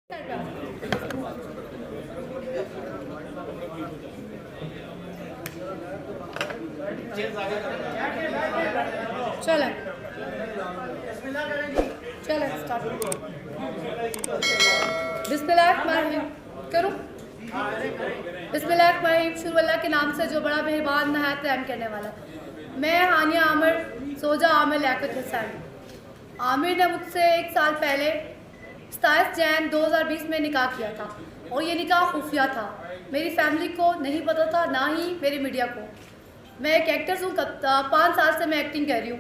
चले चले स्टार्ट बिस्मिल्लाहिर्रहमानिर्रहीम करूं। बिस्मिल्लाहिर्रहमानिर्रहीम, शुरू अल्लाह के नाम से जो बड़ा मेहरबान नहायत रहम करने वाला। मैं हानिया आमिर सोजा आमिर लियाकत हुसैन। आमिर ने मुझसे 1 साल पहले 27 जनवरी 2020 में निकाह किया था और ये निकाह खुफिया था। मेरी फैमिली को नहीं पता था, ना ही मेरी मीडिया को। मैं एक एक्टर हूँ, 5 साल से मैं एक्टिंग कर रही हूँ,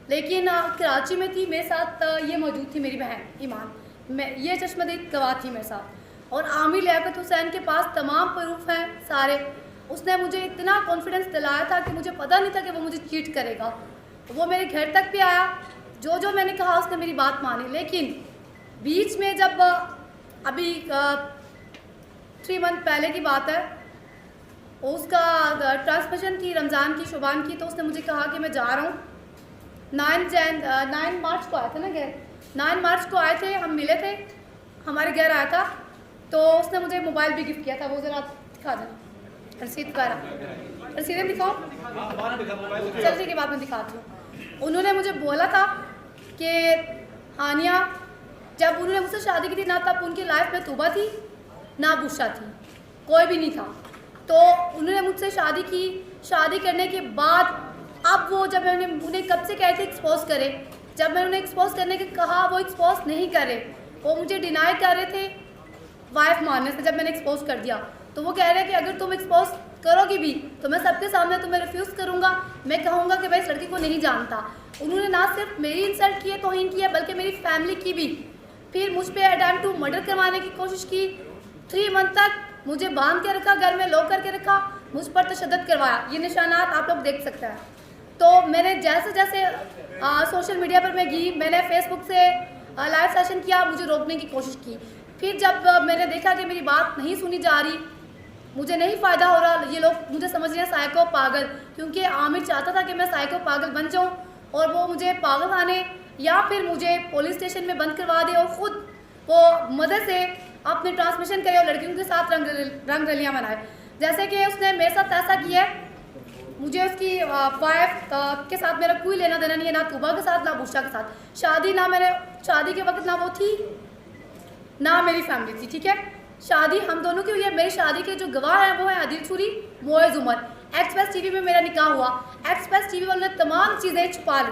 लेकिन कराची में थी, मेरे साथ ये मौजूद थी मेरी बहन ईमान, मैं ये चश्मदीद गवाह थी मेरे साथ। और आमिर लियाकत हुसैन के पास तमाम प्रूफ हैं सारे। उसने मुझे इतना कॉन्फिडेंस दिलाया था कि मुझे पता नहीं था कि वो मुझे चीट करेगा। वो मेरे घर तक भी आया, जो मैंने कहा उसने मेरी बात मानी। लेकिन बीच में जब अभी 3 मंथ पहले की बात है, उसका ट्रांसमिशन थी रमज़ान की, शुबान की, तो उसने मुझे कहा कि मैं जा रहा हूँ। 9 मार्च को आए थे ना घर, 9 मार्च को आए थे, हम मिले थे, हमारे घर आया था। तो उसने मुझे मोबाइल भी गिफ्ट किया था, वो ज़रा दिखा देना, रसीद वगैरह, रसीदें दिखाओ, चल ठीक है, बाद में दिखाती हूँ। उन्होंने मुझे बोला था कि हानिया, जब उन्होंने मुझसे शादी की थी ना, तब उनकी लाइफ में तूबा थी ना बुशा थी, कोई भी नहीं था। तो उन्होंने मुझसे शादी की, शादी करने के बाद अब वो, जब मैंने उन्हें कब से कहे थे एक्सपोज करें, जब मैंने उन्हें एक्सपोज करने के कहा, वो एक्सपोज नहीं करे, वो मुझे डिनाई कर रहे थे वाइफ मानने से। जब मैंने एक्सपोज कर दिया तो वो कह रहे हैं कि अगर तुम एक्सपोज करोगी भी तो मैं सबके सामने तुम्हें रिफ्यूज़ करूँगा, मैं कहूँगा कि भाई इस लड़की को नहीं जानता। उन्होंने ना सिर्फ मेरी इंसल्ट की है, तौहीन की है, बल्कि मेरी फैमिली की भी। फिर मुझ पर अटेम्प्ट टू मर्डर करवाने की कोशिश की। 3 मंथ तक मुझे बांध के रखा, घर में लॉक करके रखा, मुझ पर तशद्दुद करवाया। ये निशानात आप लोग देख सकते हैं। तो मैंने जैसे जैसे सोशल मीडिया पर मैं गई, मैंने फेसबुक से लाइव सेशन किया, मुझे रोकने की कोशिश की। फिर जब मैंने देखा कि मेरी बात नहीं सुनी जा रही, मुझे नहीं फ़ायदा हो रहा, ये लोग मुझे समझ रहे हैं साइको पागल, क्योंकि आमिर चाहता था कि मैं साइको पागल बन जाऊँ और वो मुझे पागल खाने या फिर मुझे पुलिस स्टेशन में बंद करवा दे और ख़ुद वो मदद से अपने ट्रांसमिशन करे और लड़कियों के साथ रंग रलियाँ मनाए। जैसे कि उसने मेरे साथ ऐसा किया है, मुझे उसकी वाइफ के साथ मेरा कोई लेना देना नहीं है, ना तूबा के साथ ना बुशा के साथ। शादी ना मैंने, शादी के वक्त ना वो थी ना मेरी फैमिली थी, ठीक है। शादी हम दोनों की हुई है। मेरी शादी के जो गवाह हैं वो है आदिल सूरी, मोइज़ उमर। एक्सप्रेस टीवी में मेरा निकाह हुआ। एक्सप्रेस टीवी वालों ने तमाम चीज़ें छुपा ली,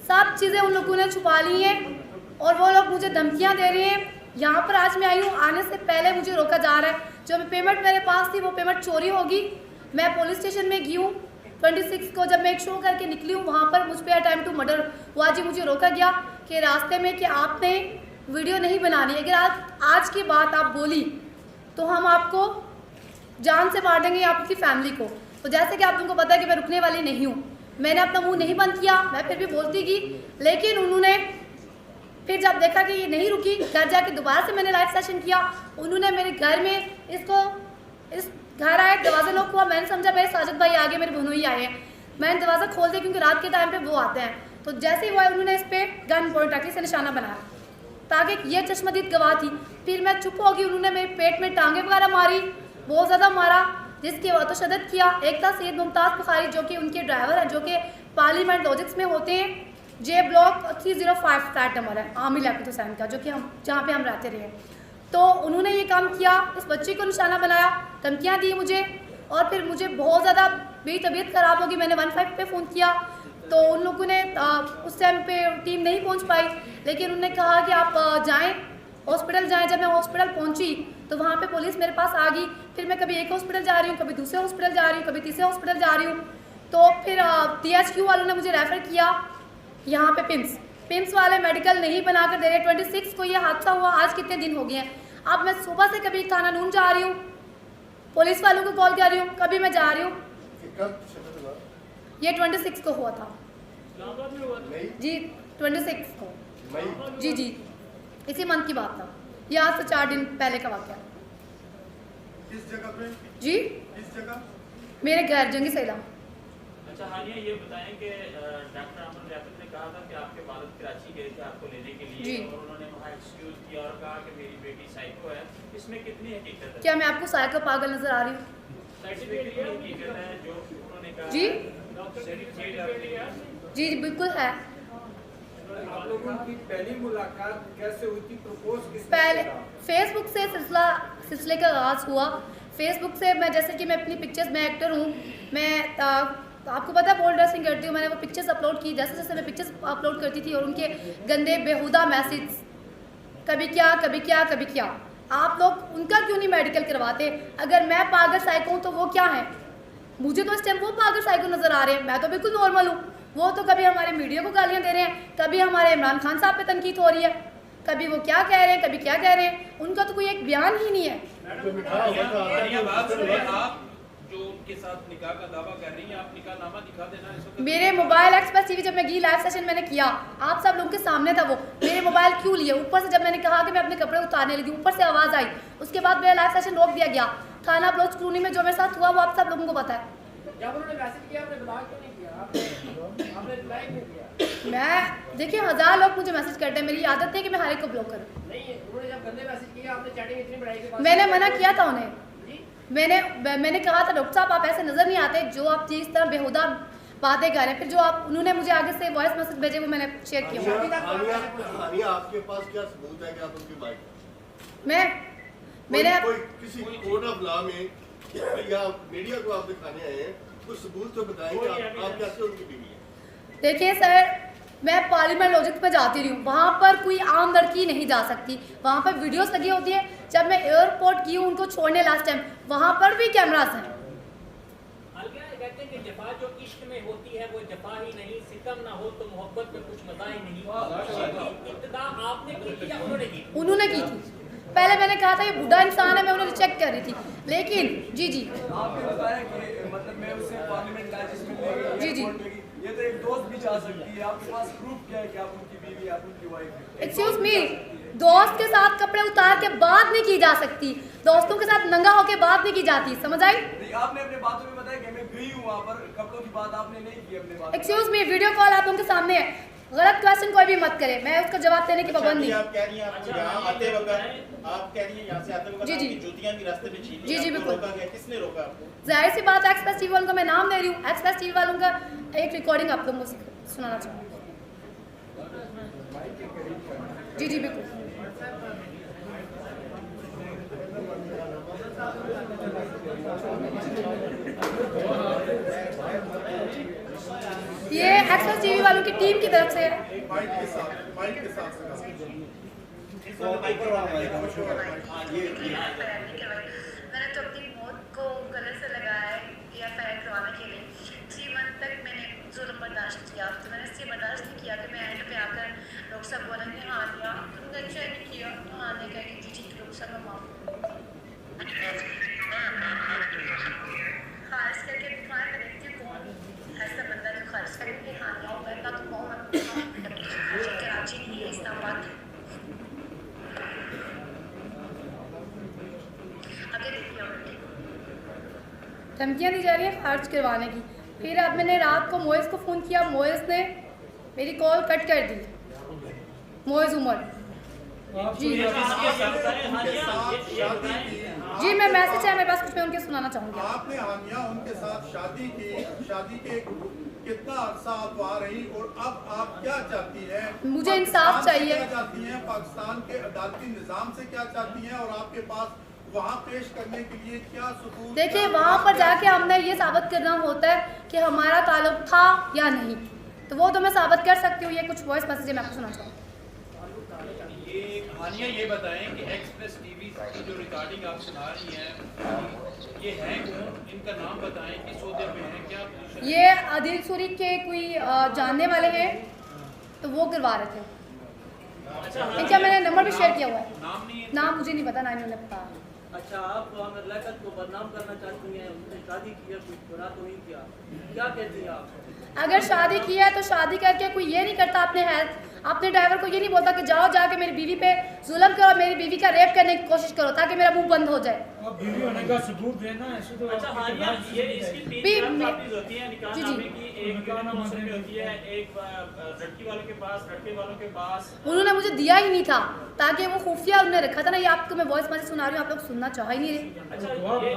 सब चीज़ें उन लोगों ने छुपा ली हैं और वो लोग मुझे धमकियाँ दे रहे हैं। यहाँ पर आज मैं आई हूँ, आने से पहले मुझे रोका जा रहा है। जो पेमेंट मेरे पास थी वो पेमेंट चोरी होगी। मैं पुलिस स्टेशन में गई हूँ 26 को, जब मैं एक शो करके निकली हूँ, वहाँ पर मुझ पर अटेम्प्ट टू मर्डर हुआ जी। मुझे रोका गया कि रास्ते में कि आपने वीडियो नहीं बनानी, अगर आज की बात आप बोली तो हम आपको जान से मार देंगे आपकी फैमिली को। तो जैसे कि आप तुमको पता है कि मैं रुकने वाली नहीं हूँ, मैंने अपना मुंह नहीं बंद किया, मैं फिर भी बोलती गई। लेकिन उन्होंने फिर जब देखा कि ये नहीं रुकी, घर जाके दोबारा से मैंने लाइव सेशन किया। उन्होंने मेरे घर में इस घर आए, दरवाज़ा लॉक हुआ। मैंने समझा मेरे साजिद भाई आगे, मेरे भनोई आए हैं। मैंने दरवाज़ा खोल दिया क्योंकि रात के टाइम पे वो आते हैं। तो जैसे ही हुआ, उन्होंने इस पर गन पॉइंट रखी से निशाना बनाया ताकि ये चश्मदीद गवाह थी। फिर मैं चुप हो गई। उन्होंने मेरे पेट में टांगे वगैरह मारी, बहुत ज़्यादा मारा, जिसकी वजह तो तशद्दुद किया। एक था सैयद मुमताज़ बुखारी, जो कि उनके ड्राइवर हैं, जो कि पार्लियामेंट लॉजिक्स में होते हैं। जे ब्लॉक 305 फ्लैट नंबर है आमिर लियाकत हुसैन का, जो कि हम जहाँ पे हम रहते रहे। तो उन्होंने ये काम किया, इस बच्ची को निशाना बनाया, धमकियाँ दी मुझे। और फिर मुझे बहुत ज़्यादा मेरी तबीयत ख़राब होगी। मैंने 15 पे फ़ोन किया तो उन लोगों ने उस टाइम पे टीम नहीं पहुंच पाई, लेकिन उन्होंने कहा कि आप जाएं, हॉस्पिटल जाएं। जब मैं हॉस्पिटल पहुंची तो वहाँ पे पुलिस मेरे पास आ गई। फिर मैं कभी एक हॉस्पिटल जा रही हूँ, कभी दूसरे हॉस्पिटल जा रही हूँ, कभी तीसरे हॉस्पिटल जा रही हूँ। तो फिर THQ वालों ने मुझे रेफ़र किया यहाँ पे पिम्स वाले मेडिकल नहीं बना कर दे रहे। 26 को ये हादसा हुआ, आज कितने दिन हो गए हैं। अब मैं सुबह से कभी थाना नून जा रही हूँ, पुलिस वालों को कॉल कर रही हूँ, कभी मैं जा रही हूँ। ये 26 को हुआ था जी, 26 को जी, इसी मंथ की बात था। ये आज से 4 दिन पहले का वाक़या। किस जगह पे जी? किस जगह? मेरे घर जंगी सैला। अच्छा हानिया, ये बताएं कि डॉक्टर अमन लियाकत ने कहा था कि आपके वालिद कराची गए थे आपको लेने के लिए और उन्होंने वहाँ एक्सक्यूज किया और कहा कि मेरी बेटी साइको है, इसमें कितनी हकीकत है? क्या मैं आपको साइको पागल नजर आ रही हूँ? सर्टिफिकेट की हकीकत है जो उन्होंने कहा? जी सर्टिफिकेट जी जी बिल्कुल है। आप लोगों की पहली मुलाकात कैसे हुई थी? प्रपोज किसने पहले किया? फेसबुक से सिलसिले का आगाज़ हुआ। फेसबुक से मैं, जैसे कि मैं अपनी पिक्चर्स, मैं एक्टर हूँ, मैं आपको पता है पोल ड्रेसिंग करती हूँ, मैंने वो पिक्चर्स अपलोड की। जैसे जैसे मैं पिक्चर्स अपलोड करती थी और उनके गंदे बेहुदा मैसेज, कभी क्या कभी क्या कभी क्या, आप लोग उनका क्यों नहीं मेडिकल करवाते? अगर मैं पागल साइको हूँ तो वो क्या है? मुझे तो इस टाइम वो पागल साइको नज़र आ रहे हैं, मैं तो बिल्कुल नॉर्मल हूँ। वो तो कभी हमारे मीडिया को गालियाँ दे रहे हैं, कभी हमारे इमरान खान साहब पे तनकीद हो रही है, कभी वो क्या कह रहे हैं, कभी क्या कह रहे हैं। उनका तो कोई एक बयान ही नहीं है। आप जो उनके साथ निकाह का दावा कर रही हैं, आप निकाहनामा दिखा देना इस वक्त। मेरे मोबाइल एक्सप्रेस टीवी जब मैं गई लाइव सेशन मैंने किया, आप सब लोगों के सामने था वो। मेरे मोबाइल क्यों लिए? ऊपर से जब मैंने कहा कि मैं अपने कपड़े उतारने लगी, ऊपर से आवाज़ आई, उसके बाद मेरा लाइव सेशन रोक दिया गया। थाना बलोच कॉलोनी में जो मेरे साथ हुआ वो आप सब लोगों को पता है। जब उन्होंने मैसेज किया आपने ब्लॉक क्यों नहीं किया? आपने रिप्लाई क्यों किया? मैं देखिए 1000 लोग मुझे मैसेज करते हैं, मेरी आदत है कि मैं हर एक को ब्लॉक करूँ। नहीं, उन्होंने जब गंदे मैसेज किया आपने चैटिंग इतनी बढ़ाई के बाद मैंने मना किया था उन्हें। जी? मैंने कहा था डॉक्टर साहब आप ऐसे नज़र नहीं आते, जो आप जिस तरह बेहुदा बातें कर रहे हैं। फिर जो आप उन्होंने मुझे आगे से वॉइस मैसेज भेजे वो मैंने शेयर किया। हानिया, आपके पास क्या सबूत है कि आप उनकी वाइफ? मैंने कोई किसी कोर्ट ऑफ लॉ में या मीडिया को आप दिखाने आए हैं, कुछ सबूत तो बताएं कि आप कैसे उनकी बीवी हैं? देखिए सर, मैं पार्लियामेंट लॉजिक पे जाती रही हूँ, वहाँ पर कोई आम लड़की नहीं जा सकती, वहाँ पर वीडियोस लगी होती है। जब मैं एयरपोर्ट की हूँ उनको छोड़ने लास्ट टाइम, वहाँ पर भी कैमरास हैं। कहते हैं कि जफा जो इश्क में होती है वो जफा ही नहीं, सितम ना हो तो मोहब्बत में कुछ मजा ही नहीं। इब्तिदा आपने की थी या उन्होंने की? उन्होंने की थी। पहले मैंने कहा था ये बुढ़ा इंसान है, मैं उन्हें रिजेक्ट कर रही थी, लेकिन जी जी आपने बताया कि मतलब मैं उसे पार्लियामेंट लाइजेंस में ले गई, जी, जी। एयरपोर्ट ले गई। ये तो एक दोस्त भी जा सकती है, आपके पास प्रूफ क्या है कि आप उनकी बीवी आप उनकी वाइफ हैं? एक्सक्यूज मी, दोस्त के साथ कपड़े उतार के बात नहीं की जा सकती, दोस्तों के साथ नंगा होके बात नहीं की जाती, समझ आई? नहीं, आपने अपने बातों में बताया कि मैं गई हूँ वहाँ पर, कपड़ों की बात आपने नहीं की अपने बात। एक्सक्यूज मी, वीडियो कॉल आप लोगों के सामने है, गलत क्वेश्चन कोई भी मत करे, मैं उसका जवाब देने की पाबंद नहीं। आप कह रही हैं आप यहाँ आते वक्त, आप कह रही हैं यहाँ से आते वक्त जी, जी। आपकी जूतियाँ भी रास्ते में छीन ली, जी, जी, आपको बिल्कुल। रोका गया, किसने रोका आपको? जाहिर सी बात है, एक्सप्रेस टीवी वालों को मैं नाम दे रही हूँ, एक्सप्रेस टीवी वालों का एक रिकॉर्डिंग आप लोगों को सुनाना चाहूँगी। जी जी बिल्कुल। ये एक्सप्रेस टीवी वालों की टीम की तरफ से है। मैंने तो अपनी मौत को गले से लगाया है या फायर करवाने के लिए 3 मंथ तक मैंने जुल्म बर्दाश्त किया। तो मैंने इससे बर्दाश्त नहीं किया कि मैं एंड पे आकर डॉक्टर साहब बोलेंगे हाँ दिया तुमने अच्छा नहीं किया, तो हाँ ने कहेगी जी ठीक डॉक्टर साहब मैं माफ खारिज करके दिखाएं। मैं देखती हूँ कौन ऐसा बंदा जो खारिज करके हाँ नहीं होगा, इतना तो कौन कराची नहीं है, इस्लामाबाद धमकियाँ दी जा रही है खारिज करवाने की। फिर अब मैंने रात को मोइस को फ़ोन किया, मोइस ने मेरी कॉल कट कर दी। मोइस उमर जी जी, मैं मैसेज है मेरे पास, कुछ मैं उनके सुनाना चाहूँगी। आपने हानिया उनके साथ शादी की, शादी के कितना अरसा आप वहाँ रही और अब आप क्या चाहती हैं? मुझे इंसाफ चाहिए। क्या चाहती हैं? पाकिस्तान के अदालती निज़ाम से क्या चाहती हैं? और आपके पास वहाँ पेश करने के लिए क्या सबूत? देखिए वहाँ पर जाके हमने ये साबित करना होता है कि हमारा ताल्लुक था या नहीं, तो वो तो मैं साबित कर सकती हूँ। ये कुछ वॉइस मैसेज मैं आपको सुना चाहूँ। ये हानिया ये बताएं कि एक्सप्रेस टीवी की जो रिकॉर्डिंग आप सुना रही हैं ये है कौन, इनका नाम बताएं, किस ओहदे पे हैं, क्या पोजीशन? ये आदिल सूरी के कोई जानने वाले हैं, तो वो करवा रहे थे। इनका मैंने नंबर भी शेयर किया हुआ है। नाम नहीं है? नाम मुझे नहीं पता, ना इन्होंने पता। अच्छा, आप आमिर लियाकत को बदनाम करना चाहती हैं, उन्होंने शादी किया, कुछ बुरा तो नहीं किया, क्या कहती हैं आप? अगर शादी की है तो शादी करके कोई ये नहीं करता आपने ड्राइवर को ये नहीं बोलता कि जाओ जाके मेरी बीवी पे जुल्म करो, मेरी बीवी का रेप करने की कोशिश करो ताकि मेरा मुंह बंद हो जाए। अब बीवी होने का सबूत देना ऐसे तो अच्छा हानिया, ये इसकी तीन काफी होती है निकाह नामे की, एक निकाह मौसम में होती है, एक लड़की वालों के पास, लड़के वालों के पास। उन्होंने मुझे दिया ही नहीं था ताकि वो खुफिया उन्होंने रखा था ना। ये आपको मैं वॉइस मैसेज सुना रही हूँ, आप लोग सुनना चाह ही नहीं रहे। अच्छा, डॉक्टर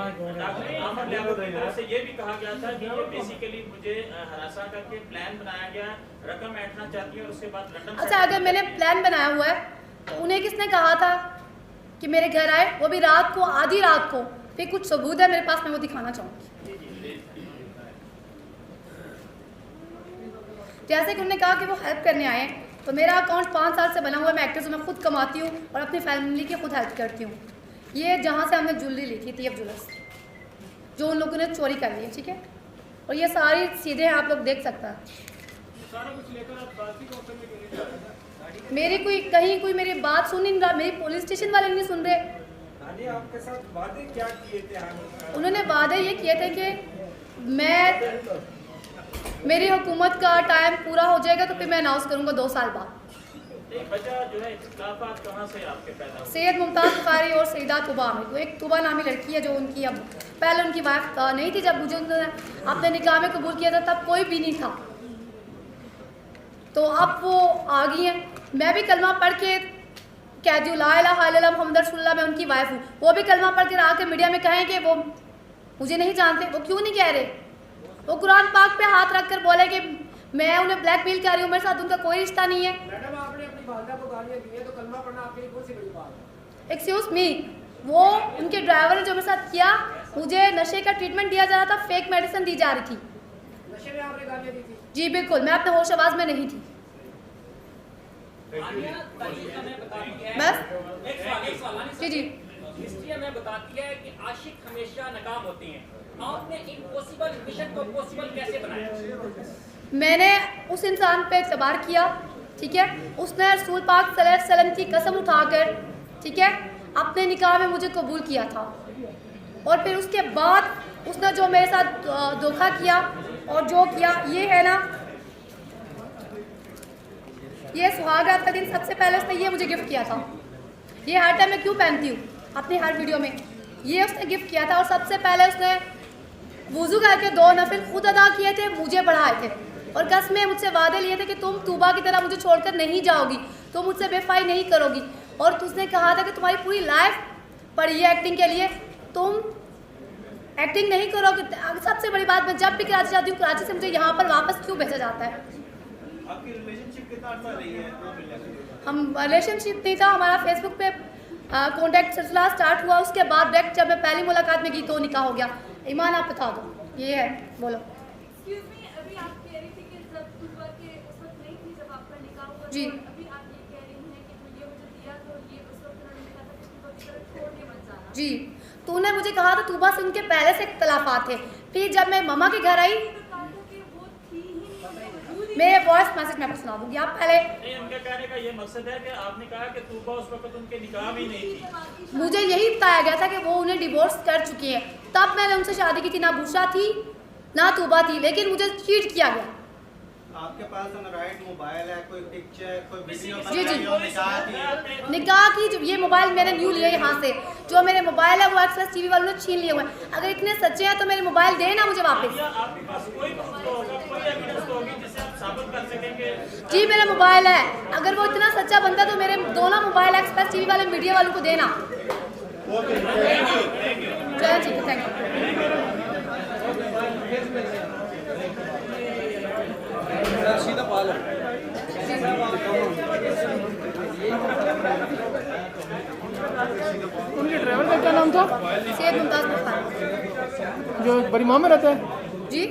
अमर लियाकत की तरफ से ये भी कहा गया था कि ये बेसिकली मुझे हरासा करके प्लान बनाया गया, रकम ऐंठना चाहती है और उसके बाद लंदन। अच्छा, अगर मैंने प्लान बनाया हुआ है तो उन्हें किसने कहा था कि मेरे घर आए, वो भी रात को, आधी रात को। फिर कुछ सबूत है मेरे पास, मैं वो दिखाना चाहूँगी। जैसे कि उन्होंने कहा कि वो हेल्प करने आए हैं, तो मेरा अकाउंट 5 साल से बना हुआ है। मैं एक्ट्रेस हूँ, मैं खुद कमाती हूँ और अपनी फैमिली की खुद हेल्प करती हूँ। ये जहाँ से हमने ज्वेलरी ली थी तीयब ज्वेलर्स, जो उन लोगों ने चोरी कर ली है, ठीक है। और ये सारी चीज़ें आप लोग देख सकते हैं। मेरी कोई मेरी बात सुन नहीं रहा, मेरी पुलिस स्टेशन वाले नहीं सुन रहे। आपके साथ वादे क्या किए थे? उन्होंने वादे ये किए थे कि मेरी हुकूमत का टाइम पूरा हो जाएगा तो फिर मैं अनाउंस करूँगा 2 साल बाद। एक वजह जो है इख्तिलाफात कहाँ से आपके पैदा हुए? सैयद मुमताज़ बुखारी और सईदा तुबा आमिर को, एक तुबा नामी लड़की है जो उनकी अब पहले उनकी वाइफ नहीं थी। जब मुझे उन्होंने अपने निकाह में कबूल किया था तब कोई भी नहीं था, तो अब वो आ गई हैं। मैं भी कलमा पढ़ के कहती हूँ ला इलाहा इल्लल्लाह मुहम्मद रसूलुल्लाह, मैं उनकी वाइफ हूँ। वो भी कलमा पढ़ के आके मीडिया में कहें कि वो मुझे नहीं जानते। वो क्यों नहीं कह रहे? वो कुरान पाक पे हाथ रख कर बोले कि मैं उन्हें ब्लैकमेल कर रही हूँ, मेरे साथ उनका कोई रिश्ता नहीं है। मैडम, आपने अपनी वालिदा को गालियाँ दी हैं तो कलमा पढ़ना आपके लिए कौन सी बड़ी बात है? एक्सक्यूज मी, वो उनके ड्राइवर ने जो मेरे साथ किया, मुझे नशे का ट्रीटमेंट दिया जा रहा था, फेक मेडिसिन दी जा रही थी। नशे में आपने गालियाँ दी थी? जी बिल्कुल, मैं अपने होश आवाज में नहीं थी। बस जी जी, हिस्ट्री हमें बताती है कि आशिक हमेशा नाकाम होते हैं। आपने इम्पॉसिबल मिशन को पॉसिबल कैसे बनाया? मैंने उस इंसान पे एतबार किया, ठीक है। उसने रसूल पाक सल्लल्लाहु अलैहि वसल्लम की कसम उठाकर, ठीक है, अपने निकाह में मुझे कबूल किया था। और फिर उसके बाद उसने जो मेरे साथ धोखा किया और जो किया, ये है ना, ये सुहागरात का दिन सबसे पहले उसने ये मुझे गिफ्ट किया था। ये हर टाइम मैं क्यों पहनती हूँ अपनी हर वीडियो में, ये उसने गिफ्ट किया था। और सबसे पहले उसने वुज़ू करके 2 नफिल खुद अदा किए थे, मुझे पढ़ाए थे और कसमें मुझसे वादे लिए थे कि तुम तूबा की तरह मुझे छोड़कर नहीं जाओगी, तुम मुझसे बेवफाई नहीं करोगी। और तुझने कहा था कि तुम्हारी पूरी लाइफ पड़ी है एक्टिंग के लिए, तुम एक्टिंग नहीं करोगे। सबसे बड़ी बात, मैं जब भी कराची जाती हूँ, कराची से मुझे यहाँ पर वापस क्यों भेजा जाता है? आपकी रिलेशनशिप कितना अर्सा रही है? हम रिलेशनशिप नहीं था, हमारा फेसबुक पे कॉन्टैक्ट सिलसिला स्टार्ट हुआ। उसके बाद डायरेक्ट जब मैं पहली मुलाकात में गई तो निकाह हो गया। ईमान आप बता दो, ये है, बोलो। Excuse me, अभी आप कह रही थी कि जब तुबा के उस वक्त नहीं थी जब आपका निकाह हुआ, जी। तो अभी आप ये कह रही हैं कि जो ये मुझे दिया तो ये उस वक्त उन्होंने कहा था कि तुबा की तरफ छोड़ के मत जाना। जी, तूने मुझे कहा था तुबा से उनके पहले से इख्तलाफात थे। फिर जब मैं ममा के घर आई, मैं वॉइस मैसेज मैं सुना दूंगी, आप पहले। नहीं, उनके कहने का ये मकसद है कि आपने कहा कि तूबा उस वक्त उनके निकाह में नहीं थी। मुझे यही बताया गया था कि वो उन्हें डिवोर्स कर चुकी है। तब मैंने उनसे शादी की थी, ना बुशरा थी ना तूबा थी, लेकिन मुझे चीट किया गया। आपके पास एंड्रॉइड मोबाइल है, कोई पिक्चर, कोई वीडियो? जी जी, निकाह की जो ये मोबाइल मैंने न्यू लिया यहाँ से, जो मेरे मोबाइल है वो एक्सप्रेस टीवी वालों ने छीन लिए हुए हैं। अगर इतने सच्चे हैं तो मेरे मोबाइल देना मुझे वापस। आपके पास कोई एविडेंस तो होगी जिससे आप साबित कर सकेंगे? जी मेरा मोबाइल है, अगर वो इतना सच्चा बनता तो मेरे दोनों मोबाइल एक्सप्रेस टीवी वाले मीडिया वालों को देना। चलो ठीक है, थैंक यू। सीधा पालो। उनके ड्राइवर का क्या नाम था? सैयद मुमताज़ बुखारी, जो बड़ी माँ में रहता है। जी।